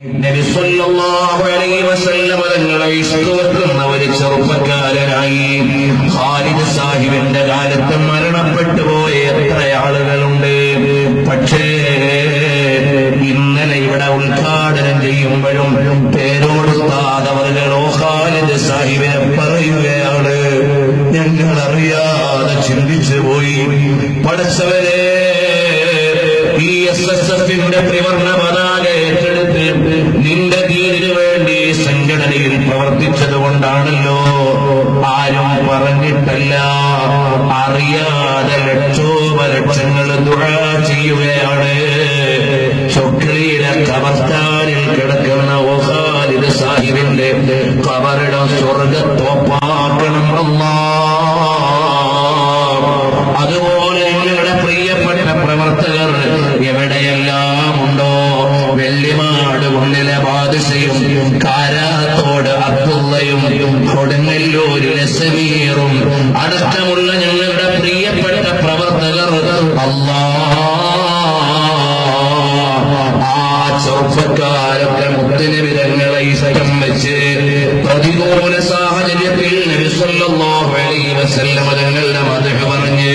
നബി സല്ലല്ലാഹു അലൈഹി വസല്ലം തങ്ങളെ ഇഷ്ടപ്പെടുന്ന ഒരു ചെറുപ്പക്കാരനായി ഖാലിദ് സാഹിബിന്റെ കാലത്ത് മരണപ്പെട്ടു പോയ എത്ര ആളുകളുണ്ട്. പക്ഷേ ഇന്നലെ ഇവിടെ ഉദ്ഘാടനം ചെയ്യുമ്പോഴും പേരോട് ഉസ്താദവറുകളോ ഖാലിദ് സാഹിബിനെ പറയുകയാണ്, ഞങ്ങൾ അറിയാതെ ചിന്തിച്ചു പോയി. പടച്ചവരെ, ഈ SSFന്റെ ത്രിവർണ്ണ പതാക ഏറ്റെടുത്ത് നിന്റെ ദീനിനു വേണ്ടി സംഘടനയിൽ പ്രവർത്തിച്ചത് കൊണ്ടാണല്ലോ. ആരും പറഞ്ഞിട്ടല്ല, അറിയാതെ ലക്ഷോപലക്ഷങ്ങൾ ദുആ ചെയ്യുകയാണ്. ചൊക്ലിയിലെ ഖബർസ്ഥാനിൽ കിടക്കുന്ന ഖാലിദ് സാഹിബിന്റെ ഖബറിടം സ്വർഗത്തോപ്പാക്കണം അല്ലാഹ്. അതുപോലെ നിങ്ങളുടെ പ്രിയപ്പെട്ട പ്രവർത്തകർ എവിടെയെല്ലാം ഉണ്ടോ, വെള്ളിമാട് ഉള്ളിലെ ബാദുഷയും കാരാത്തോട് അബ്ദുള്ളയും കൊടുങ്ങല്ലൂരിലെ സമീറും അടക്കമുള്ള ഞങ്ങളുടെ പ്രിയപ്പെട്ട പ്രവർത്തകർ അല്ലാഹ്, ആ ചെറുപ്പക്കാരൊക്കെ മുത്തുനബി തങ്ങളെ ഇഷ്ടം വെച്ച് പ്രതികൂല സാഹചര്യത്തിൽ നബി സല്ലല്ലാഹു അലൈഹി വസല്ലം തങ്ങളുടെ മദ്ഹ് പറഞ്ഞ്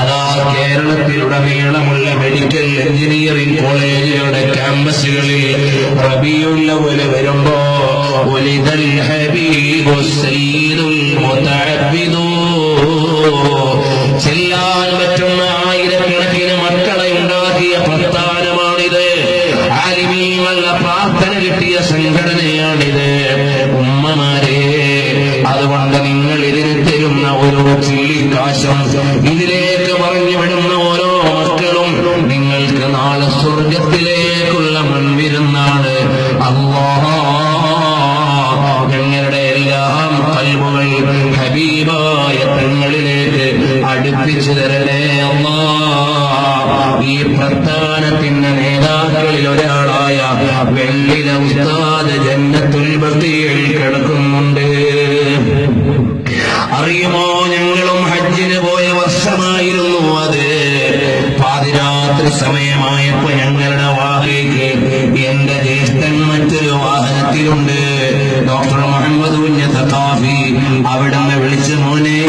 അതാ കേരളത്തിലുടനീളമുള്ള മെഡിക്കൽ എഞ്ചിനീയറിംഗ് കോളേജുകളുടെ ക്യാമ്പസുകളിൽ റബീഉൽ അവ്വൽ വരുമ്പോ വലിദൽ ഹബീബു സയ്യിദുൽ മുതഅബ്ബിദു ചെല്ലാൻ പറ്റുന്ന ആയിരക്കണക്കിന് മക്കളെ ഉണ്ടാക്കിയ പ്രസ്ഥാനമാണിത്. ആലിമീങ്ങളുടെ പ്രാർത്ഥന കിട്ടിയ സംഘടനയാണിത്. ഉമ്മമാരെ, അതുകൊണ്ട് നിങ്ങൾ ഇതിന് തരുന്ന ഓരോ ചില്ലിക്കാശം, ഇതിലേക്ക് പറഞ്ഞു വിടുന്ന ഓരോ മക്കളും നിങ്ങൾക്ക് നാളെ സ്വർഗത്തിലേക്കുള്ള മുൻവിരുന്നാണ്. അല്ലാഹ്, ഞങ്ങളുടെ എല്ലാം ഖൽബുകൾ ഹബീബായ തങ്ങളിലേക്ക് അടുപ്പിച്ചു തരണേ അല്ലാഹ്. ഈ പ്രസ്ഥാനത്തിന്റെ നേതാക്കളിൽ ഒരാളായ വെള്ളില ഉസ്താദ് ജന്നത്തുൽ ബഖീയിൽ കിടക്കുന്നുണ്ട്. അറിയുമോ, ഞങ്ങളും ഹജ്ജിന് പോയ വർഷമായിരുന്നു അത്. പാതിരാത്രി സമയമായപ്പോ ഞങ്ങളുടെ വാഹയ്ക്ക് എന്റെ ജ്യേഷ്ഠൻ മറ്റൊരു വാഹനത്തിലുണ്ട്. ഡോക്ടർ മുഹമ്മദ് കുഞ്ഞ് സഖാഫി അവിടുന്ന് വിളിച്ചു, മോനെ,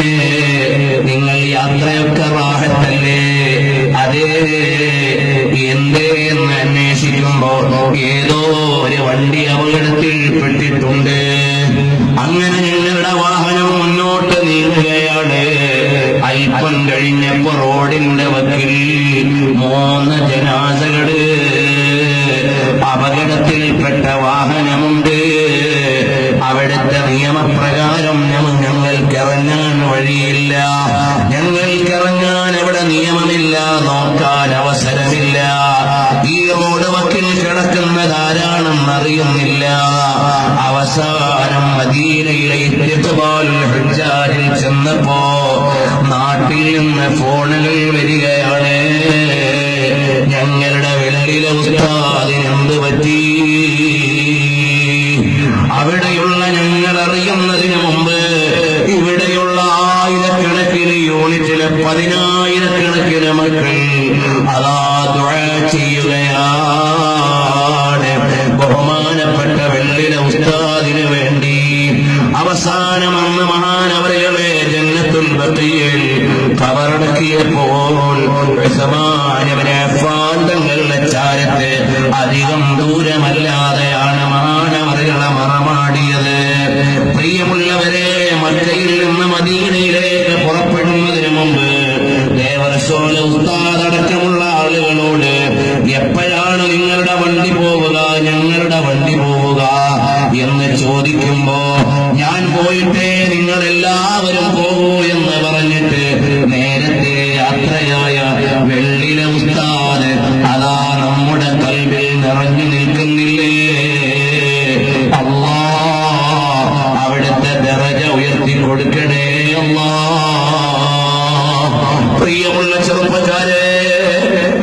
നിങ്ങൾ യാത്രയൊക്കെ റാഹത്തല്ലേ? അതേ, എന്തേ എന്ന് അന്വേഷിക്കുമ്പോ ഏതോ ഒരു വണ്ടി അപകടത്തിൽ പെട്ടിട്ടുണ്ട്. അങ്ങനെ ഞങ്ങളുടെ വാഹനം മുന്നോട്ട് നീങ്ങുകയാണ്. അല്പം കഴിഞ്ഞപ്പോ റോഡിന്റെ വക്കിൽ 3 ജനാസകള്, അപകടത്തിൽപ്പെട്ട വാഹനമുണ്ട്. അവിടുത്തെ നിയമപ്രകാരം ഞങ്ങൾക്കിറങ്ങാൻ വഴിയില്ല, ഞങ്ങൾക്കിറങ്ങാൻ അവിടെ നിയമമില്ല, നോക്കാൻ അവസരമില്ല. ഈ റോഡ് വക്കിൽ കിടക്കുന്നതാരാണെന്നറിയുന്നില്ല. അവസാനം മദീനയിലെ ഇത്തിഖാലുൽ ഹുജ്ജാജിൽ ചെന്നപ്പോ നാട്ടിൽ നിന്ന് ഫോണുകൾ വരികയാണ്. ഞങ്ങളുടെ വെള്ളിലെ ഉസ്താദിന് എന്ത് പറ്റി? അവിടെയുള്ള ഞങ്ങൾ അറിയുന്നതിന് മുമ്പ് ഇവിടെയുള്ള ആയിരക്കണക്കിന് യൂണിറ്റിലെ 10,000കണക്കിന് മക്കൾ അതാ ദുആ ചെയ്യുകയാണ് ബഹുമാനപ്പെട്ട വെള്ളിലെ ഉസ്താദിന് വേണ്ടി. അവസാനം അന്ന് മഹാനവറുകളെ ജന്നത്തുൽ ബഖീയിൽ ഖബറടക്കിയപ്പോൾ ഉസ്മാൻ ഇബ്നു അഫ്ഫാൻ തങ്ങളുടെ ചാരത്ത് അധികം ദൂരമല്ലാതെയാണ് മഹാനവറുകളെ മറമാടിയത്. പ്രിയമുള്ളവരെ, മക്കയിൽ നിന്ന് മദീനയിലേക്ക് പുറപ്പെടുന്നതിന് മുമ്പ് ദേവറസൂൽ ഉസ്താദ് അടക്കമുള്ള ആളുകളോട് എപ്പോഴാണ് നിങ്ങളുടെ വണ്ടി പോവുക, ഞങ്ങളുടെ വണ്ടി പോവുക എന്ന് ചോദിക്കുമ്പോ ഞാൻ പോയിട്ടേ നിങ്ങളെല്ലാവരും പോകൂ എന്ന് പറഞ്ഞിട്ട് നേരത്തെ യാത്രയായ വെള്ളിലെ ഉസ്താദ് അതാ നമ്മുടെ കൽബിൽ നിറഞ്ഞു നിൽക്കുന്നില്ലേ? അല്ലാഹ്, അവിടുത്തെ ദറജ ഉയർത്തി കൊടുക്കണേ അല്ലാഹ്. പ്രിയമുള്ള ചെറുപ്പക്കാരെ,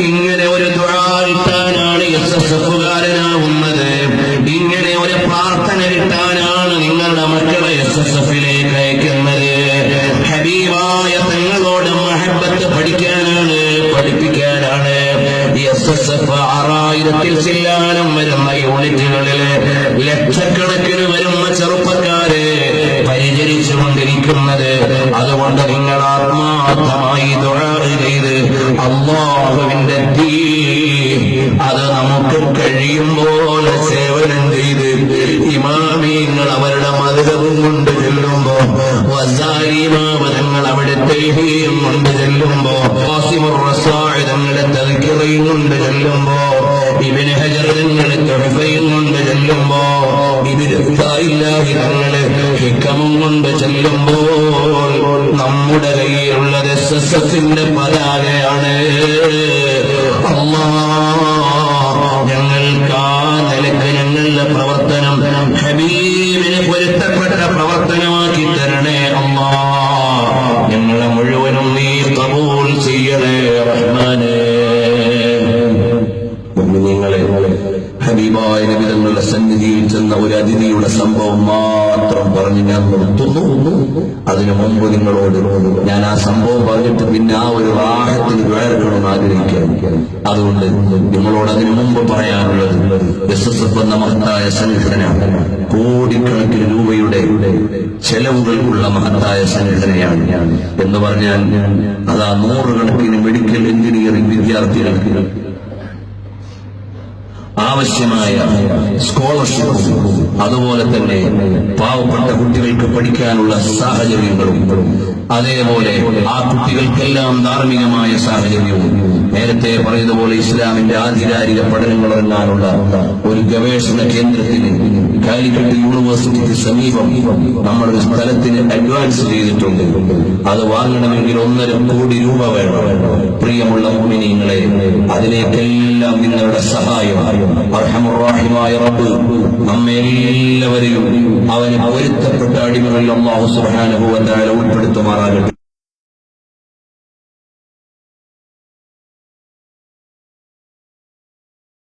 ഇങ്ങനെ ഒരു ദുആ കിട്ടാനാണ് SSFകാരനാവുന്നത്. ഇങ്ങനെ ഒരു പ്രാർത്ഥന കിട്ടാനാണ് നിങ്ങളുടെ മക്കളെ SSFിലേക്ക് അയക്കുന്നത്. ഹബീബായ തങ്ങളോട് മഹബത്ത് പഠിക്കാനാണ്, പഠിപ്പിക്കാനാണ്. SSF 6000-ൽ ചില്ലാനം വരുന്ന യൂണിറ്റുകളിലെ ലക്ഷക്കണക്കിന് വരുന്ന ചെറുപ്പക്കാരെ പരിചരിച്ചുകൊണ്ടിരിക്കുന്നത്. അതുകൊണ്ട് നിങ്ങൾ ആത്മാർത്ഥമായി ദുആ ചെയ്ത് അല്ലാഹുവിന്റെ ദീൻ അത് നമുക്ക് കഴിയുമ്പോൾ സേവനം ചെയ്ത് ഇമാമിയങ്ങൾ അവരുടെ മദ്ഹബും കൊണ്ട് ചെല്ലുമ്പോ, വസാലിമാവതങ്ങൾ അവിടുത്തെ ഇൽമും കൊണ്ട് ചെല്ലുമ്പോ, ഖാസിമുർ റസാഇ തങ്ങളുടെ തദ്കിറയും കൊണ്ട് ചെല്ലുമ്പോ, ഇബ്നു ഹജർ തങ്ങളുടെ തുഹഫയും കൊണ്ട് ചെല്ലുമ്പോ, ഇബ്നു ഇല്ലാഹി തങ്ങളുടെ ഹിക്കമും കൊണ്ട് ചെല്ലുമ്പോൾ നമ്മുടെ കയ്യിലുള്ളത് SSFന്റെ പതാകയാണ്. ഞങ്ങൾക്ക് ആ നിലക്ക് ഞങ്ങളുടെ പ്രവർത്തനം ഹബീബിന് പൊരുത്തപ്പെട്ട പ്രവർത്തനമാക്കി തരണേ അല്ലാഹ്. ഞങ്ങളെ മുഴുവനും നീ ഖബൂൽ ചെയ്യണേ റഹ്മാനേ. മുഅ്മിനീങ്ങളെ, ഹബീബായ നബി തങ്ങളുടെ സന്നിധിയിൽ ചെന്ന ഒരു അതിഥിയുടെ സംഭവം മാത്രം പറഞ്ഞ് ഞാൻ നിർത്തുന്നു. അതിനു മുമ്പ് നിങ്ങളോട് ഞാൻ ആ സംഭവം പറഞ്ഞിട്ട് പിന്നെ ആ ഒരു റാഹത്തിന് വേർക്കണമെന്ന് ആഗ്രഹിക്കുകയാണ്. അതുകൊണ്ട് നിങ്ങളോട് അതിനു മുമ്പ് പറയാനുള്ളത്, SSF എന്ന മഹത്തായ സംഘടന കോടിക്കണക്കിന് രൂപയുടെ ചെലവുകൾക്കുള്ള മഹത്തായ സംഘടനയാണ് എന്ന് പറഞ്ഞാൽ അതാ നൂറുകണക്കിന് മെഡിക്കൽ എഞ്ചിനീയറിംഗ് വിദ്യാർത്ഥികൾക്ക് ആവശ്യമായ സ്കോളർഷിപ്പും അതുപോലെ തന്നെ പാവപ്പെട്ട കുട്ടികൾക്ക് പഠിക്കാനുള്ള സാഹചര്യങ്ങളും അതേപോലെ ആ കുട്ടികൾക്കെല്ലാം ധാർമ്മികമായ സാഹചര്യവും നേരത്തെ പറഞ്ഞതുപോലെ ഇസ്ലാമിന്റെ ആധികാരിക പഠനങ്ങൾ ഇറങ്ങാനുള്ള ഒരു ഗവേഷണ കേന്ദ്രത്തിന് കാലിക്കറ്റ് യൂണിവേഴ്സിറ്റിക്ക് സമീപം നമ്മളൊരു സ്ഥലത്തിന് അഡ്വാൻസ് ചെയ്തിട്ടുണ്ട്. അത് വാങ്ങണമെങ്കിൽ 1.5 കോടി രൂപ വേണം. പ്രിയമുള്ള മുഅ്മിനീങ്ങളെ, അതിലേക്കെല്ലാം നിങ്ങളുടെ സഹായം അർഹമുർ റഹീമായ റബ്ബ് നമ്മെ എല്ലാവരെയും അവന് പൊരുത്തപ്പെട്ട അടിമകളിൽ അല്ലാഹു സുബ്ഹാനഹു വ തആല ഉൾപ്പെടുത്തുമാറാകട്ടെ.